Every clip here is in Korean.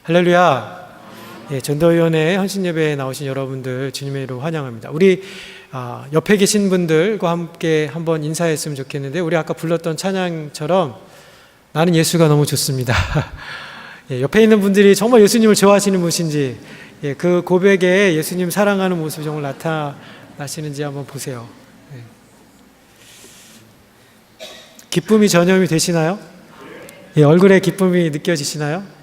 할렐루야. 전도위원회 헌신예배에 나오신 여러분들 주님의 이름으로 환영합니다. 우리 옆에 계신 분들과 함께 한번 인사했으면 좋겠는데, 우리 아까 불렀던 찬양처럼 나는 예수가 너무 좋습니다. 옆에 있는 분들이 정말 예수님을 좋아하시는 분인지, 그 고백에 예수님 사랑하는 모습이 정말 나타나시는지 한번 보세요. 기쁨이 전염이 되시나요? 얼굴에 기쁨이 느껴지시나요?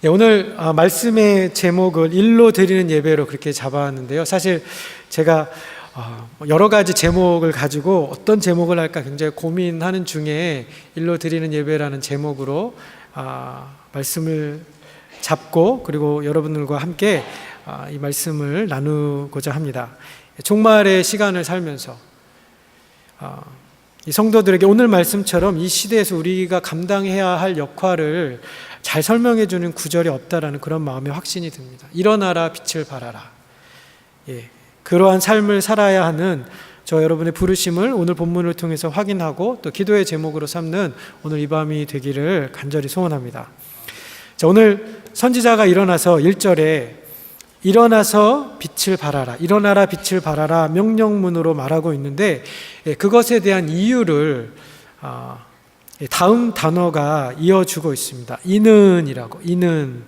오늘 말씀의 제목을 일로 드리는 예배로 그렇게 잡아왔는데요. 사실 제가 여러 가지 제목을 가지고 어떤 제목을 할까 굉장히 고민하는 중에 일로 드리는 예배라는 제목으로 말씀을 잡고, 그리고 여러분들과 함께 이 말씀을 나누고자 합니다. 종말의 시간을 살면서 이 성도들에게 오늘 말씀처럼 이 시대에서 우리가 감당해야 할 역할을 잘 설명해 주는 구절이 없다라는 그런 마음의 확신이 듭니다. 일어나라, 빛을 발하라. 그러한 삶을 살아야 하는 저 여러분의 부르심을 오늘 본문을 통해서 확인하고 또 기도의 제목으로 삼는 오늘 이 밤이 되기를 간절히 소원합니다. 자, 오늘 선지자가 일어나서 1절에 일어나서 빛을 발하라, 일어나라 빛을 발하라 명령문으로 말하고 있는데, 그것에 대한 이유를 다음 단어가 이어주고 있습니다. 이는이라고. 이는,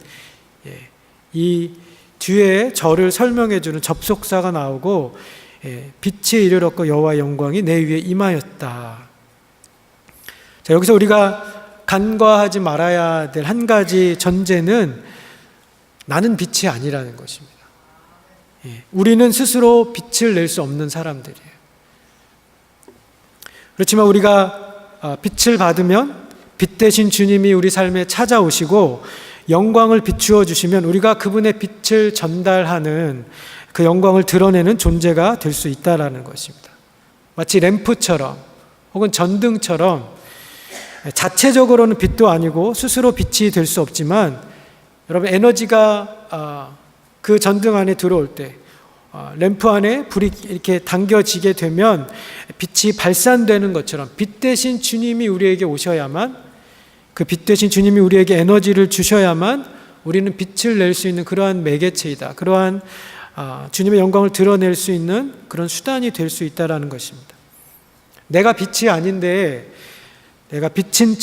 이 뒤에 저를 설명해주는 접속사가 나오고, 빛이 이르렀고 여호와의 영광이 내 위에 임하였다. 자, 여기서 우리가 간과하지 말아야 될 한 가지 전제는 나는 빛이 아니라는 것입니다. 우리는 스스로 빛을 낼 수 없는 사람들이에요. 그렇지만 우리가 빛을 받으면 빛 대신 주님이 우리 삶에 찾아오시고 영광을 비추어 주시면 우리가 그분의 빛을 전달하는, 그 영광을 드러내는 존재가 될 수 있다는 것입니다. 마치 램프처럼 혹은 전등처럼 자체적으로는 빛도 아니고 스스로 빛이 될 수 없지만, 여러분, 에너지가 그 전등 안에 들어올 때, 램프 안에 불이 이렇게 당겨지게 되면 빛이 발산되는 것처럼 빛 대신 주님이 우리에게 오셔야만, 그 빛 대신 주님이 우리에게 에너지를 주셔야만 우리는 빛을 낼 수 있는 그러한 매개체이다. 그러한 주님의 영광을 드러낼 수 있는 그런 수단이 될 수 있다는 것입니다. 내가 빛이 아닌데 내가 빛인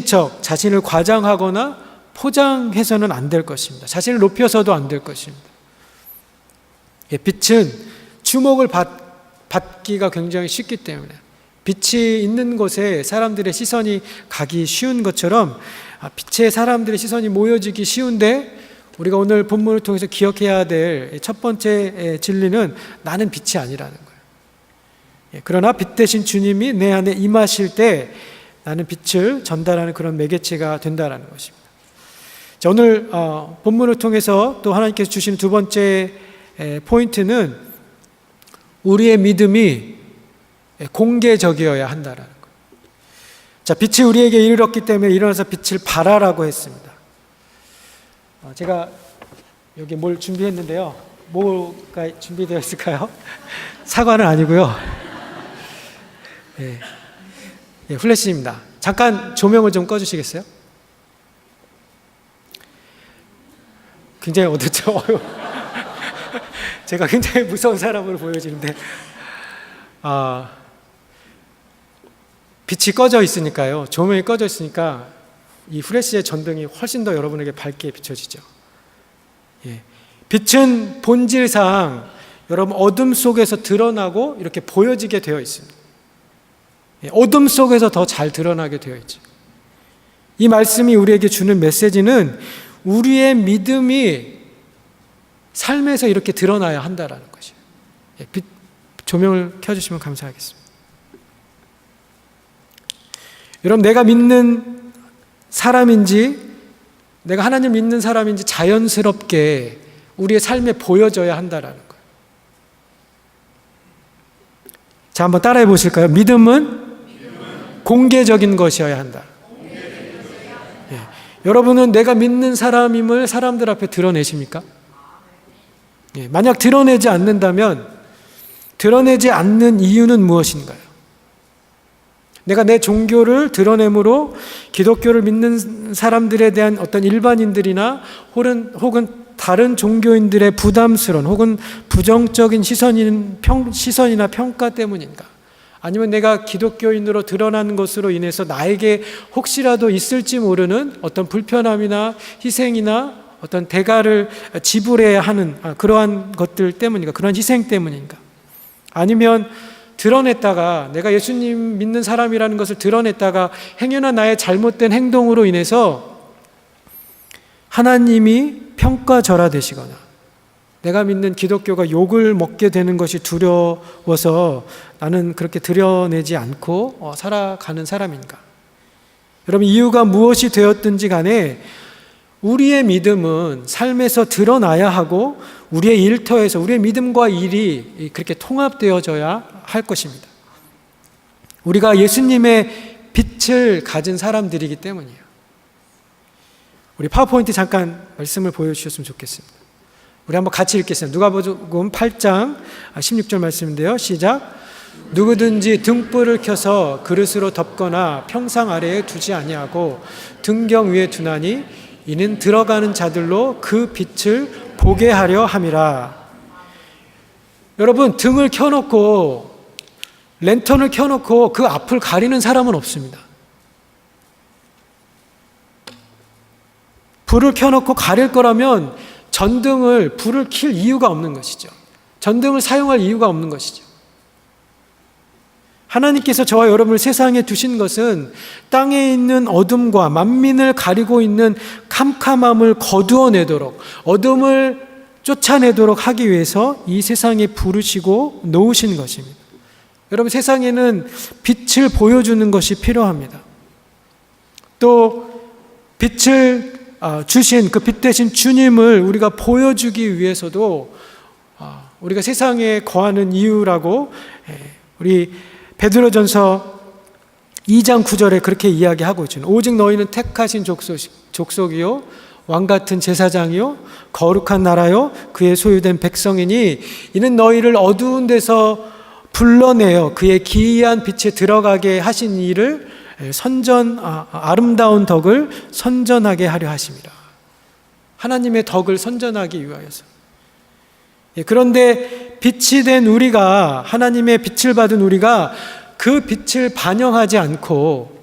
척 자신을 과장하거나 포장해서는 안 될 것입니다. 자신을 높여서도 안 될 것입니다. 빛은 주목을 받기가 굉장히 쉽기 때문에, 빛이 있는 곳에 사람들의 시선이 가기 쉬운 것처럼 빛에 사람들의 시선이 모여지기 쉬운데, 우리가 오늘 본문을 통해서 기억해야 될 첫 번째 진리는 나는 빛이 아니라는 거예요. 그러나 빛 대신 주님이 내 안에 임하실 때 나는 빛을 전달하는 그런 매개체가 된다는 것입니다. 자, 오늘 본문을 통해서 또 하나님께서 주신 두 번째 포인트는 우리의 믿음이 공개적이어야 한다는 거예요. 자, 빛이 우리에게 이르렀기 때문에 일어나서 빛을 발하라고 했습니다. 제가 여기 뭘 준비했는데요. 뭐가 준비되어 있을까요? 사과는 아니고요. 플래시입니다. 잠깐 조명을 좀 꺼주시겠어요? 굉장히 어둡죠? 제가 굉장히 무서운 사람으로 보여지는데, 빛이 꺼져 있으니까요, 조명이 꺼져 있으니까 이 플래시의 전등이 훨씬 더 여러분에게 밝게 비춰지죠. 빛은 본질상 여러분 어둠 속에서 드러나고 이렇게 보여지게 되어 있습니다. 어둠 속에서 더 잘 드러나게 되어 있죠. 이 말씀이 우리에게 주는 메시지는 우리의 믿음이 삶에서 이렇게 드러나야 한다라는 것이에요. 빛 조명을 켜주시면 감사하겠습니다. 여러분, 내가 믿는 사람인지, 내가 하나님 믿는 사람인지 자연스럽게 우리의 삶에 보여져야 한다라는 거예요. 자, 한번 따라해 보실까요? 믿음은 공개적인 것이어야 한다. 여러분은 내가 믿는 사람임을 사람들 앞에 드러내십니까? 만약 드러내지 않는다면 드러내지 않는 이유는 무엇인가요? 내가 내 종교를 드러내므로 기독교를 믿는 사람들에 대한 어떤 일반인들이나 혹은 다른 종교인들의 부담스러운 혹은 부정적인 시선이나 평가 때문인가? 아니면 내가 기독교인으로 드러나는 것으로 인해서 나에게 혹시라도 있을지 모르는 어떤 불편함이나 희생이나 어떤 대가를 지불해야 하는 그러한 것들 때문인가? 그런 희생 때문인가? 아니면 드러냈다가 내가 예수님 믿는 사람이라는 것을 드러냈다가 행여나 나의 잘못된 행동으로 인해서 하나님이 평가절하되시거나 내가 믿는 기독교가 욕을 먹게 되는 것이 두려워서 나는 그렇게 드러내지 않고 살아가는 사람인가? 여러분, 이유가 무엇이 되었든지 간에 우리의 믿음은 삶에서 드러나야 하고 우리의 일터에서 우리의 믿음과 일이 그렇게 통합되어져야 할 것입니다. 우리가 예수님의 빛을 가진 사람들이기 때문이에요. 우리 파워포인트 잠깐 말씀을 보여주셨으면 좋겠습니다. 우리 한번 같이 읽겠습니다. 누가복음 8장 16절 말씀인데요. 시작. 누구든지 등불을 켜서 그릇으로 덮거나 평상 아래에 두지 아니하고 등경 위에 두나니 이는 들어가는 자들로 그 빛을 보게 하려 함이라. 여러분, 등을 켜놓고 랜턴을 켜놓고 그 앞을 가리는 사람은 없습니다. 불을 켜놓고 가릴 거라면 불을 킬 이유가 없는 것이죠. 전등을 사용할 이유가 없는 것이죠. 하나님께서 저와 여러분을 세상에 두신 것은 땅에 있는 어둠과 만민을 가리고 있는 캄캄함을 거두어내도록, 어둠을 쫓아내도록 하기 위해서 이 세상에 부르시고 놓으신 것입니다. 여러분, 세상에는 빛을 보여주는 것이 필요합니다. 또 빛을 주신 그 빛 대신 주님을 우리가 보여주기 위해서도 우리가 세상에 거하는 이유라고 우리 베드로전서 2장 9절에 그렇게 이야기하고 있죠. 오직 너희는 택하신 족속이요 왕같은 제사장이요 거룩한 나라요 그의 소유된 백성이니 이는 너희를 어두운 데서 불러내어 그의 기이한 빛에 들어가게 하신 일을 아름다운 덕을 선전하게 하려 하심이라. 하나님의 덕을 선전하기 위하여서. 그런데 빛이 된 우리가, 하나님의 빛을 받은 우리가 그 빛을 반영하지 않고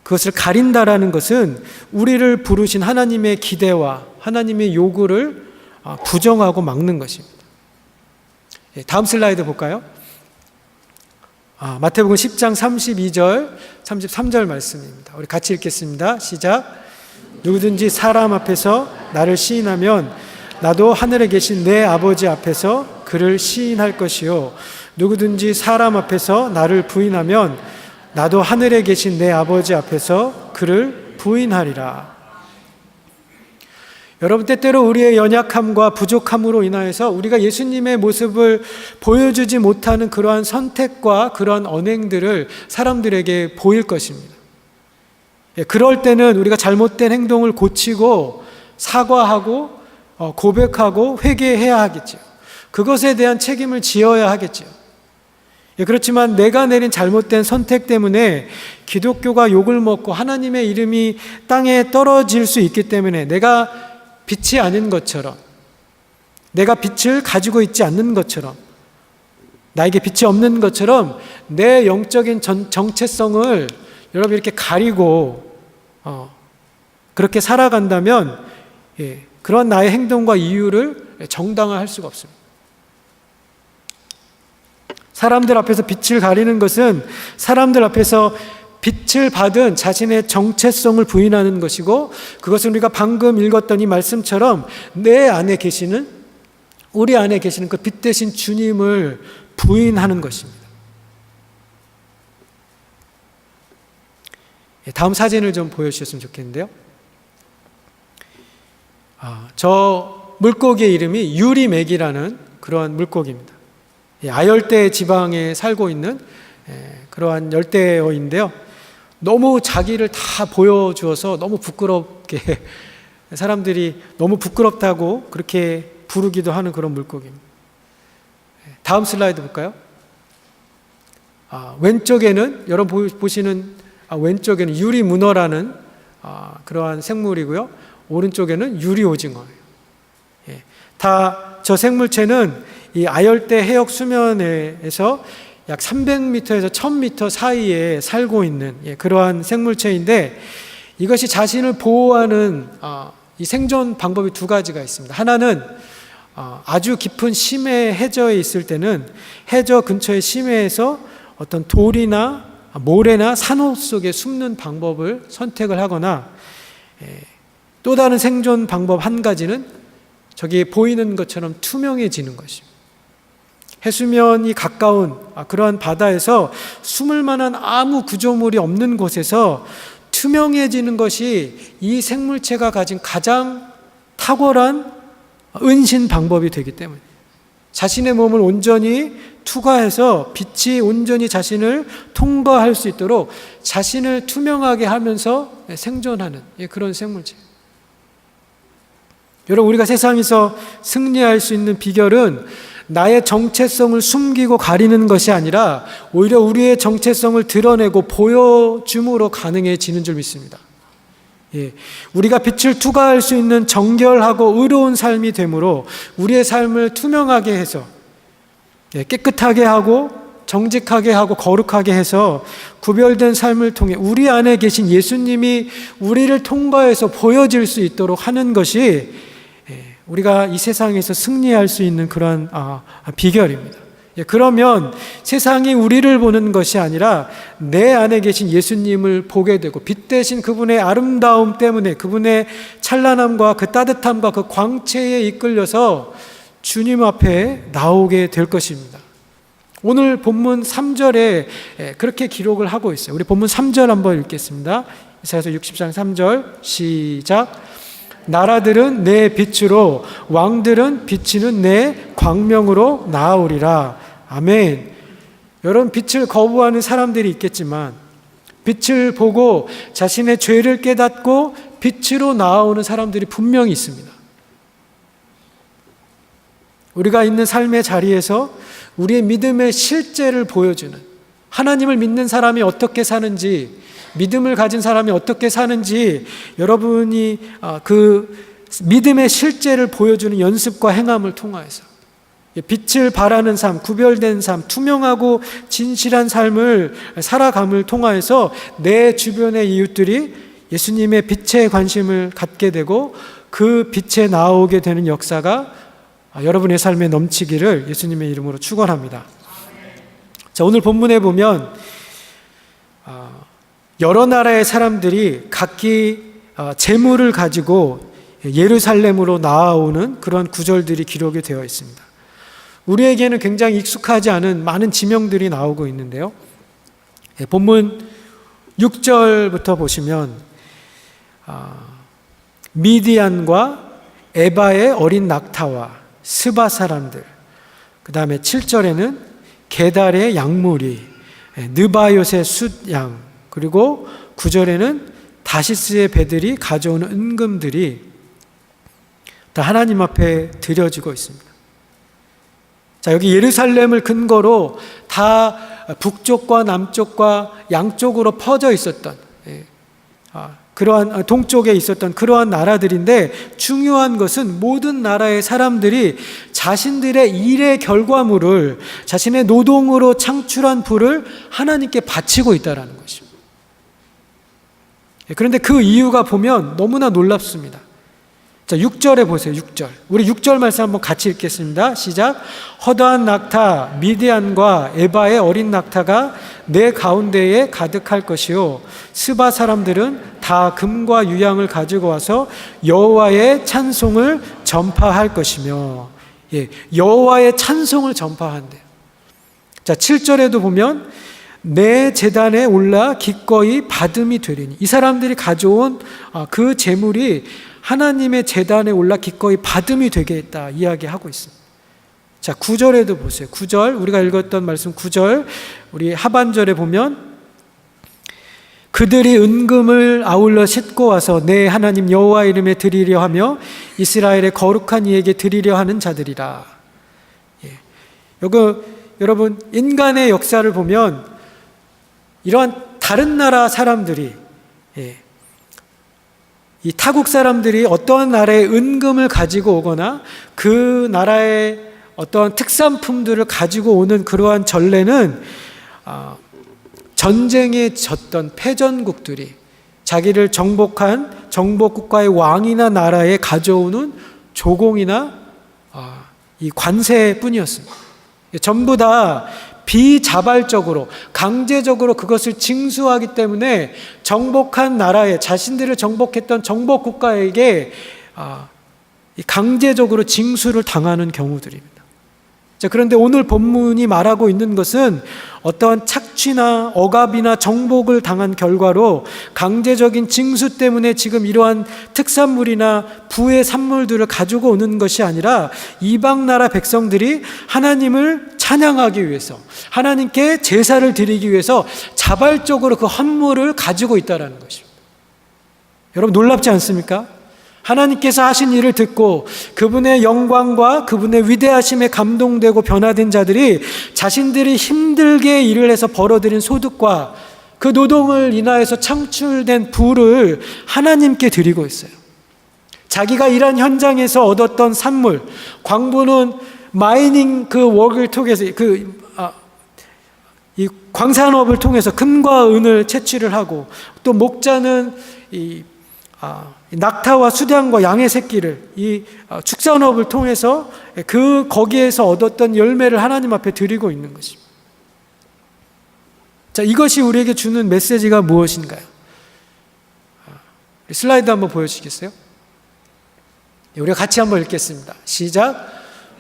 그것을 가린다라는 것은 우리를 부르신 하나님의 기대와 하나님의 요구를 부정하고 막는 것입니다. 다음 슬라이드 볼까요? 마태복음 10장 32절, 33절 말씀입니다. 우리 같이 읽겠습니다. 시작. 누구든지 사람 앞에서 나를 시인하면 나도 하늘에 계신 내 아버지 앞에서 그를 시인할 것이요 누구든지 사람 앞에서 나를 부인하면 나도 하늘에 계신 내 아버지 앞에서 그를 부인하리라. 여러분, 때때로 우리의 연약함과 부족함으로 인하여서 우리가 예수님의 모습을 보여주지 못하는 그러한 선택과 그러한 언행들을 사람들에게 보일 것입니다. 그럴 때는 우리가 잘못된 행동을 고치고 사과하고 고백하고 회개해야 하겠죠. 그것에 대한 책임을 지어야 하겠죠. 그렇지만 내가 내린 잘못된 선택 때문에 기독교가 욕을 먹고 하나님의 이름이 땅에 떨어질 수 있기 때문에 내가 빛이 아닌 것처럼, 내가 빛을 가지고 있지 않는 것처럼, 나에게 빛이 없는 것처럼 내 영적인 정체성을 여러분 이렇게 가리고 그렇게 살아간다면 그런 나의 행동과 이유를 정당화할 수가 없습니다. 사람들 앞에서 빛을 가리는 것은 사람들 앞에서 빛을 받은 자신의 정체성을 부인하는 것이고, 그것은 우리가 방금 읽었던 이 말씀처럼 내 안에 계시는, 우리 안에 계시는 그 빛 대신 주님을 부인하는 것입니다. 다음 사진을 좀 보여주셨으면 좋겠는데요. 저 물고기의 이름이 유리맥이라는 그러한 물고기입니다. 아열대 지방에 살고 있는 그러한 열대어인데요. 너무 자기를 다 보여주어서 너무 부끄럽게 사람들이 너무 부끄럽다고 그렇게 부르기도 하는 그런 물고기입니다. 다음 슬라이드 볼까요? 왼쪽에는 여러분 보시는 왼쪽에는 유리 문어라는 그러한 생물이고요. 오른쪽에는 유리 오징어예요. 다 저 생물체는 이 아열대 해역 수면에서 약 300m에서 1000m 사이에 살고 있는 그러한 생물체인데, 이것이 자신을 보호하는 이 생존 방법이 두 가지가 있습니다. 하나는 아주 깊은 심해 해저에 있을 때는 해저 근처의 심해에서 어떤 돌이나 모래나 산호 속에 숨는 방법을 선택을 하거나, 또 다른 생존 방법 한 가지는 저기 보이는 것처럼 투명해지는 것입니다. 해수면이 가까운 그러한 바다에서 숨을 만한 아무 구조물이 없는 곳에서 투명해지는 것이 이 생물체가 가진 가장 탁월한 은신 방법이 되기 때문입니다. 자신의 몸을 온전히 투과해서 빛이 온전히 자신을 통과할 수 있도록 자신을 투명하게 하면서 생존하는 그런 생물체. 여러분, 우리가 세상에서 승리할 수 있는 비결은 나의 정체성을 숨기고 가리는 것이 아니라 오히려 우리의 정체성을 드러내고 보여줌으로 가능해지는 줄 믿습니다. 우리가 빛을 투과할 수 있는 정결하고 의로운 삶이 되므로 우리의 삶을 투명하게 해서 깨끗하게 하고 정직하게 하고 거룩하게 해서 구별된 삶을 통해 우리 안에 계신 예수님이 우리를 통과해서 보여질 수 있도록 하는 것이 우리가 이 세상에서 승리할 수 있는 그런 비결입니다. 그러면 세상이 우리를 보는 것이 아니라 내 안에 계신 예수님을 보게 되고, 빛 대신 그분의 아름다움 때문에 그분의 찬란함과 그 따뜻함과 그 광채에 이끌려서 주님 앞에 나오게 될 것입니다. 오늘 본문 3절에 그렇게 기록을 하고 있어요. 우리 본문 3절 한번 읽겠습니다. 이사야서 60장 3절 시작. 나라들은 내 빛으로, 왕들은 비치는 내 광명으로 나아오리라. 아멘. 여러분, 빛을 거부하는 사람들이 있겠지만 빛을 보고 자신의 죄를 깨닫고 빛으로 나아오는 사람들이 분명히 있습니다. 우리가 있는 삶의 자리에서 우리의 믿음의 실제를 보여주는, 하나님을 믿는 사람이 어떻게 사는지, 믿음을 가진 사람이 어떻게 사는지 여러분이 그 믿음의 실제를 보여주는 연습과 행함을 통하여서 빛을 발하는 삶, 구별된 삶, 투명하고 진실한 삶을 살아감을 통하여서 내 주변의 이웃들이 예수님의 빛에 관심을 갖게 되고 그 빛에 나오게 되는 역사가 여러분의 삶에 넘치기를 예수님의 이름으로 축원합니다. 자, 오늘 본문에 보면 여러 나라의 사람들이 각기 재물을 가지고 예루살렘으로 나아오는 그런 구절들이 기록이 되어 있습니다. 우리에게는 굉장히 익숙하지 않은 많은 지명들이 나오고 있는데요. 본문 6절부터 보시면 미디안과 에바의 어린 낙타와 스바 사람들, 그 다음에 7절에는 게달의 양무리, 느바요의 숫양, 그리고 9절에는 다시스의 배들이 가져오는 은금들이 다 하나님 앞에 드려지고 있습니다. 자, 여기 예루살렘을 근거로 다 북쪽과 남쪽과 양쪽으로 퍼져 있었던 그러한 동쪽에 있었던 그러한 나라들인데, 중요한 것은 모든 나라의 사람들이 자신들의 일의 결과물을, 자신의 노동으로 창출한 부를 하나님께 바치고 있다는 것입니다. 그런데 그 이유가 보면 너무나 놀랍습니다. 자, 6절에 보세요. 6절. 우리 6절 말씀 한번 같이 읽겠습니다. 시작. 허다한 낙타 미디안과 에바의 어린 낙타가 내 가운데에 가득할 것이요, 스바 사람들은 다 금과 유향을 가지고 와서 여호와의 찬송을 전파할 것이며. 여호와의 찬송을 전파한대요. 자, 7절에도 보면 내 제단에 올라 기꺼이 받음이 되리니, 이 사람들이 가져온 그 재물이 하나님의 제단에 올라 기꺼이 받음이 되겠다 이야기하고 있습니다. 자, 9절에도 보세요. 9절, 우리가 읽었던 말씀 9절, 우리 하반절에 보면 그들이 은금을 아울러 싣고 와서 내 하나님 여호와 이름에 드리려 하며 이스라엘의 거룩한 이에게 드리려 하는 자들이라. 여러분, 인간의 역사를 보면 이러한 다른 나라 사람들이, 이 타국 사람들이 어떠한 나라의 은금을 가지고 오거나 그 나라의 어떠한 특산품들을 가지고 오는 그러한 전례는 전쟁에 졌던 패전국들이 자기를 정복한 정복국가의 왕이나 나라에 가져오는 조공이나 이 관세뿐이었습니다. 전부 다 비자발적으로 강제적으로 그것을 징수하기 때문에 정복한 나라에, 자신들을 정복했던 정복국가에게 강제적으로 징수를 당하는 경우들입니다. 자, 그런데 오늘 본문이 말하고 있는 것은 어떠한 착취나 억압이나 정복을 당한 결과로 강제적인 징수 때문에 지금 이러한 특산물이나 부의 산물들을 가지고 오는 것이 아니라 이방 나라 백성들이 하나님을 찬양하기 위해서, 하나님께 제사를 드리기 위해서 자발적으로 그 헌물을 가지고 있다는 것입니다. 여러분 놀랍지 않습니까? 하나님께서 하신 일을 듣고 그분의 영광과 그분의 위대하심에 감동되고 변화된 자들이 자신들이 힘들게 일을 해서 벌어들인 소득과 그 노동을 인하여서 창출된 부를 하나님께 드리고 있어요. 자기가 일한 현장에서 얻었던 산물, 광부는 마이닝 그 웍을 통해서 이 광산업을 통해서 금과 은을 채취를 하고, 또 목자는 낙타와 수량과 양의 새끼를 이 축산업을 통해서 거기에서 얻었던 열매를 하나님 앞에 드리고 있는 것입니다. 자, 이것이 우리에게 주는 메시지가 무엇인가요? 슬라이드 한번 보여주시겠어요? 우리가 같이 한번 읽겠습니다. 시작.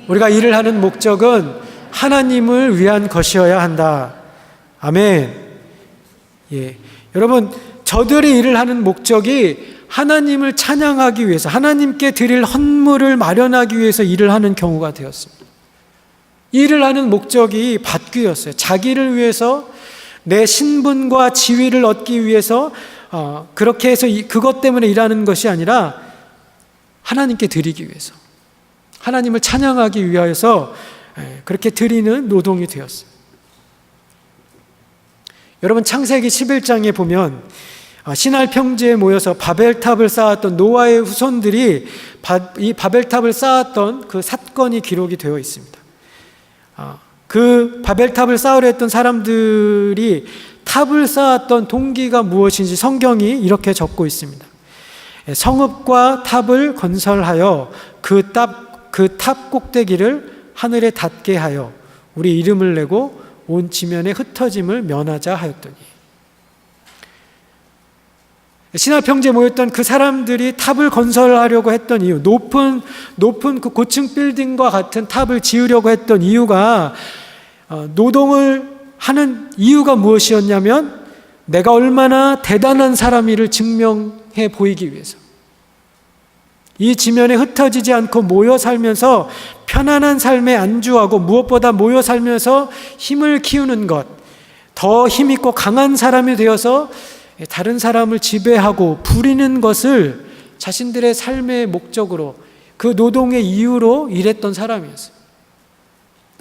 우리가 일을 하는 목적은 하나님을 위한 것이어야 한다. 아멘. 여러분, 저들이 일을 하는 목적이 하나님을 찬양하기 위해서, 하나님께 드릴 헌물을 마련하기 위해서 일을 하는 경우가 되었습니다. 일을 하는 목적이 받기였어요. 자기를 위해서, 내 신분과 지위를 얻기 위해서 그렇게 해서 그것 때문에 일하는 것이 아니라 하나님께 드리기 위해서, 하나님을 찬양하기 위하여서 그렇게 드리는 노동이 되었어요. 여러분, 창세기 11장에 보면 시날 평지에 모여서 바벨탑을 쌓았던 노아의 후손들이 이 바벨탑을 쌓았던 그 사건이 기록이 되어 있습니다. 그 바벨탑을 쌓으려 했던 사람들이 탑을 쌓았던 동기가 무엇인지 성경이 이렇게 적고 있습니다. 성읍과 탑을 건설하여 그 탑 꼭대기를 하늘에 닿게 하여 우리 이름을 내고 온 지면에 흩어짐을 면하자 하였더니, 시날 평지에 모였던 그 사람들이 탑을 건설하려고 했던 이유, 높은 그 고층 빌딩과 같은 탑을 지으려고 했던 이유가, 노동을 하는 이유가 무엇이었냐면 내가 얼마나 대단한 사람이를 증명해 보이기 위해서, 이 지면에 흩어지지 않고 모여 살면서 편안한 삶에 안주하고, 무엇보다 모여 살면서 힘을 키우는 것, 더 힘있고 강한 사람이 되어서 다른 사람을 지배하고 부리는 것을 자신들의 삶의 목적으로, 그 노동의 이유로 일했던 사람이었어요.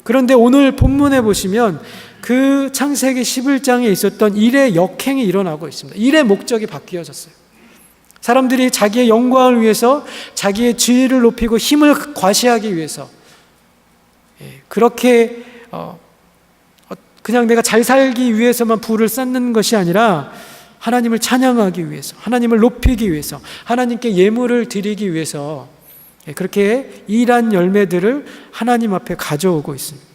그런데 오늘 본문에 보시면 그 창세기 11장에 있었던 일의 역행이 일어나고 있습니다. 일의 목적이 바뀌어졌어요. 사람들이 자기의 영광을 위해서, 자기의 지위를 높이고 힘을 과시하기 위해서, 그렇게 그냥 내가 잘 살기 위해서만 부를 쌓는 것이 아니라 하나님을 찬양하기 위해서, 하나님을 높이기 위해서, 하나님께 예물을 드리기 위해서 그렇게 일한 열매들을 하나님 앞에 가져오고 있습니다.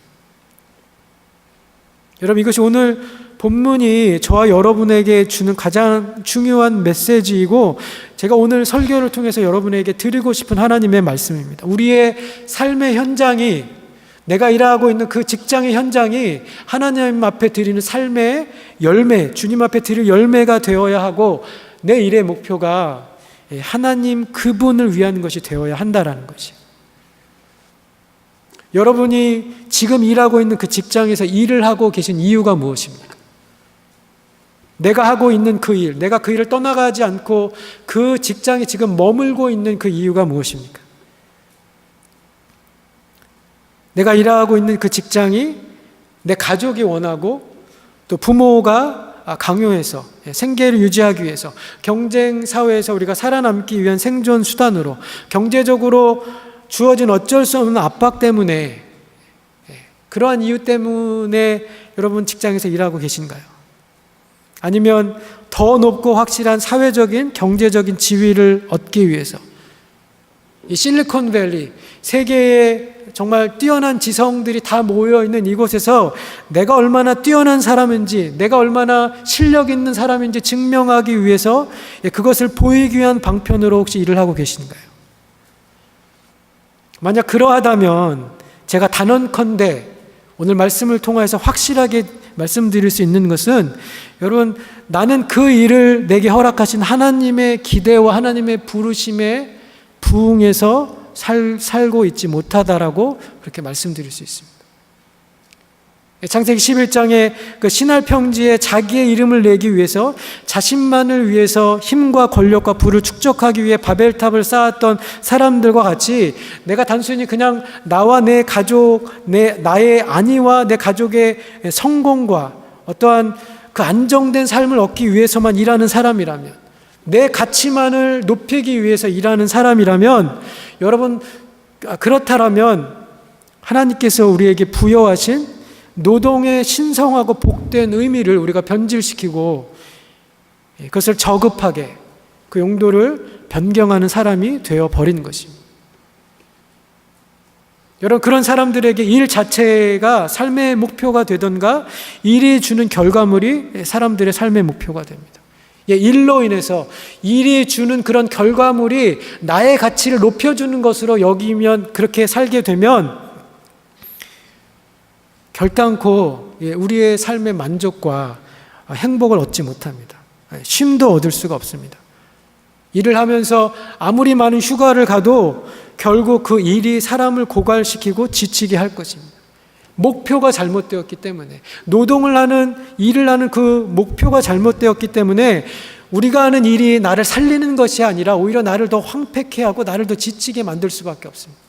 여러분, 이것이 오늘 본문이 저와 여러분에게 주는 가장 중요한 메시지이고, 제가 오늘 설교를 통해서 여러분에게 드리고 싶은 하나님의 말씀입니다. 우리의 삶의 현장이, 내가 일하고 있는 그 직장의 현장이 하나님 앞에 드리는 삶의 열매, 주님 앞에 드릴 열매가 되어야 하고, 내 일의 목표가 하나님 그분을 위한 것이 되어야 한다라는 것이에요. 여러분이 지금 일하고 있는 그 직장에서 일을 하고 계신 이유가 무엇입니까? 내가 하고 있는 그 일, 내가 그 일을 떠나가지 않고 그 직장에 지금 머물고 있는 그 이유가 무엇입니까? 내가 일하고 있는 그 직장이 내 가족이 원하고, 또 부모가 강요해서 생계를 유지하기 위해서 경쟁 사회에서 우리가 살아남기 위한 생존 수단으로 경제적으로 주어진 어쩔 수 없는 압박 때문에 그러한 이유 때문에 여러분 직장에서 일하고 계신가요? 아니면 더 높고 확실한 사회적인 경제적인 지위를 얻기 위해서 이 실리콘밸리 세계의 정말 뛰어난 지성들이 다 모여있는 이곳에서 내가 얼마나 뛰어난 사람인지 내가 얼마나 실력 있는 사람인지 증명하기 위해서 그것을 보이기 위한 방편으로 혹시 일을 하고 계신가요? 만약 그러하다면 제가 단언컨대 오늘 말씀을 통해서 확실하게 말씀드릴 수 있는 것은 여러분 나는 그 일을 내게 허락하신 하나님의 기대와 하나님의 부르심에 부응해서 살고 있지 못하다라고 그렇게 말씀드릴 수 있습니다. 창세기 11장에 그 신할 평지에 자기의 이름을 내기 위해서 자신만을 위해서 힘과 권력과 부를 축적하기 위해 바벨탑을 쌓았던 사람들과 같이 내가 단순히 그냥 나와 내 가족, 나의 안위와 내 가족의 성공과 어떠한 그 안정된 삶을 얻기 위해서만 일하는 사람이라면 내 가치만을 높이기 위해서 일하는 사람이라면 여러분 그렇다라면 하나님께서 우리에게 부여하신 노동의 신성하고 복된 의미를 우리가 변질시키고 그것을 저급하게 그 용도를 변경하는 사람이 되어버린 것입니다. 여러분 그런 사람들에게 일 자체가 삶의 목표가 되던가 일이 주는 결과물이 사람들의 삶의 목표가 됩니다. 일로 인해서 일이 주는 그런 결과물이 나의 가치를 높여주는 것으로 여기면 그렇게 살게 되면 결단코 우리의 삶의 만족과 행복을 얻지 못합니다. 쉼도 얻을 수가 없습니다. 일을 하면서 아무리 많은 휴가를 가도 결국 그 일이 사람을 고갈시키고 지치게 할 것입니다. 목표가 잘못되었기 때문에 일을 하는 그 목표가 잘못되었기 때문에 우리가 하는 일이 나를 살리는 것이 아니라 오히려 나를 더 황폐케 하고 나를 더 지치게 만들 수밖에 없습니다.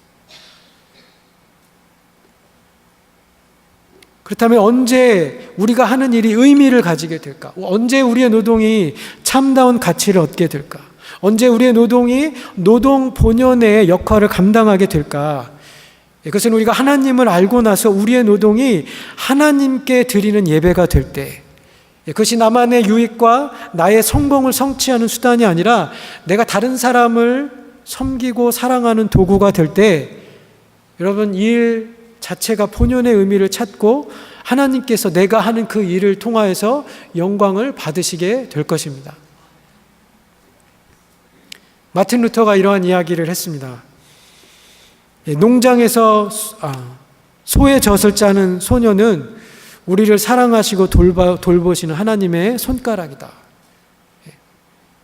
그렇다면 언제 우리가 하는 일이 의미를 가지게 될까? 언제 우리의 노동이 참다운 가치를 얻게 될까? 언제 우리의 노동이 노동 본연의 역할을 감당하게 될까? 그것은 우리가 하나님을 알고 나서 우리의 노동이 하나님께 드리는 예배가 될 때, 그것이 나만의 유익과 나의 성공을 성취하는 수단이 아니라 내가 다른 사람을 섬기고 사랑하는 도구가 될 때, 여러분 일 자체가 본연의 의미를 찾고 하나님께서 내가 하는 그 일을 통하여서 영광을 받으시게 될 것입니다. 마틴 루터가 이러한 이야기를 했습니다. 농장에서 소의 젖을 짜는 소녀는 우리를 사랑하시고 돌보시는 하나님의 손가락이다.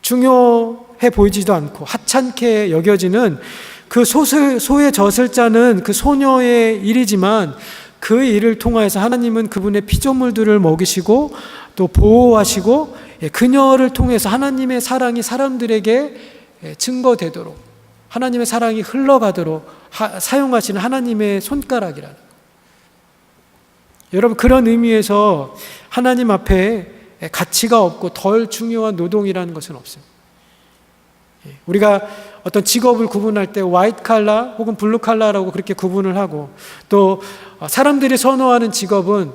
중요해 보이지도 않고 하찮게 여겨지는 그 소의 젖을 짜는 그 소녀의 일이지만 그 일을 통하여서 하나님은 그분의 피조물들을 먹이시고 또 보호하시고 그녀를 통해서 하나님의 사랑이 사람들에게 증거되도록 하나님의 사랑이 흘러가도록 사용하시는 하나님의 손가락이라는 것. 여러분 그런 의미에서 하나님 앞에 가치가 없고 덜 중요한 노동이라는 것은 없습니다. 우리가 어떤 직업을 구분할 때 화이트 칼라 혹은 블루 칼라라고 그렇게 구분을 하고 또 사람들이 선호하는 직업은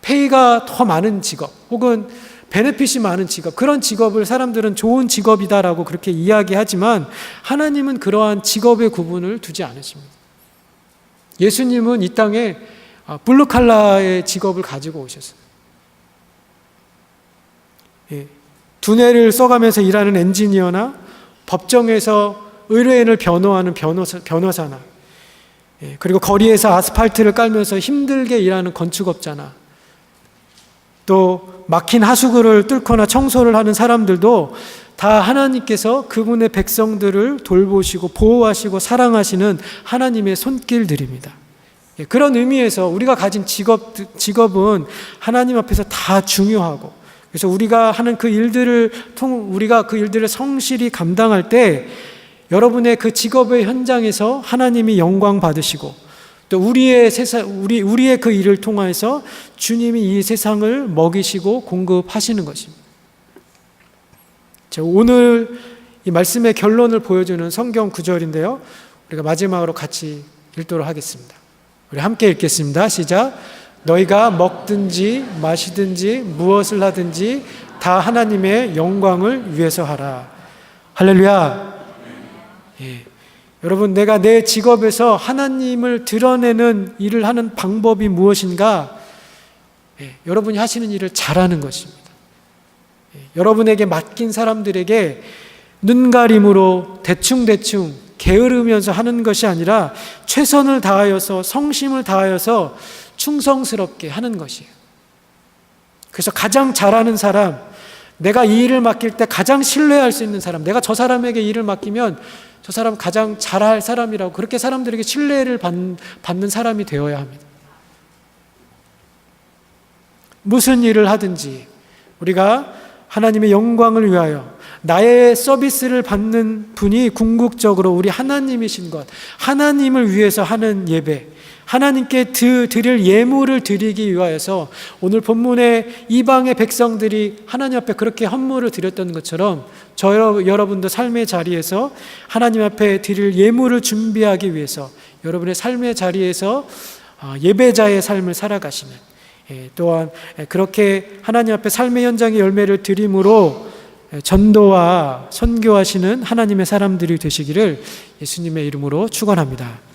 페이가 더 많은 직업 혹은 베네핏이 많은 직업, 그런 직업을 사람들은 좋은 직업이다라고 그렇게 이야기하지만 하나님은 그러한 직업의 구분을 두지 않으십니다. 예수님은 이 땅에 블루 칼라의 직업을 가지고 오셨어요. 두뇌를 써가면서 일하는 엔지니어나 법정에서 의뢰인을 변호하는 변호사나 그리고 거리에서 아스팔트를 깔면서 힘들게 일하는 건축업자나 또 막힌 하수구를 뚫거나 청소를 하는 사람들도 다 하나님께서 그분의 백성들을 돌보시고 보호하시고 사랑하시는 하나님의 손길들입니다. 그런 의미에서 우리가 가진 직업은 하나님 앞에서 다 중요하고, 그래서 우리가 하는 우리가 그 일들을 성실히 감당할 때 여러분의 그 직업의 현장에서 하나님이 영광 받으시고 또 우리의 그 일을 통해서 주님이 이 세상을 먹이시고 공급하시는 것입니다. 자, 오늘 이 말씀의 결론을 보여주는 성경 구절인데요. 우리가 마지막으로 같이 읽도록 하겠습니다. 우리 함께 읽겠습니다. 시작. 너희가 먹든지 마시든지 무엇을 하든지 다 하나님의 영광을 위해서 하라. 할렐루야. 예. 여러분, 내가 내 직업에서 하나님을 드러내는 일을 하는 방법이 무엇인가? 예. 여러분이 하시는 일을 잘하는 것입니다. 예. 여러분에게 맡긴 사람들에게 눈가림으로 대충대충 게으르면서 하는 것이 아니라 최선을 다하여서 성심을 다하여서 충성스럽게 하는 것이에요. 그래서 가장 잘하는 사람, 내가 이 일을 맡길 때 가장 신뢰할 수 있는 사람, 내가 저 사람에게 일을 맡기면 저 사람 가장 잘할 사람이라고 그렇게 사람들에게 신뢰를 받는 사람이 되어야 합니다. 무슨 일을 하든지 우리가 하나님의 영광을 위하여 나의 서비스를 받는 분이 궁극적으로 우리 하나님이신 것, 하나님을 위해서 하는 예배, 하나님께 드릴 예물을 드리기 위하여서 오늘 본문의 이방의 백성들이 하나님 앞에 그렇게 헌물을 드렸던 것처럼 여러분도 삶의 자리에서 하나님 앞에 드릴 예물을 준비하기 위해서 여러분의 삶의 자리에서 예배자의 삶을 살아가시는, 또한 그렇게 하나님 앞에 삶의 현장의 열매를 드림으로 전도와 선교하시는 하나님의 사람들이 되시기를 예수님의 이름으로 축원합니다.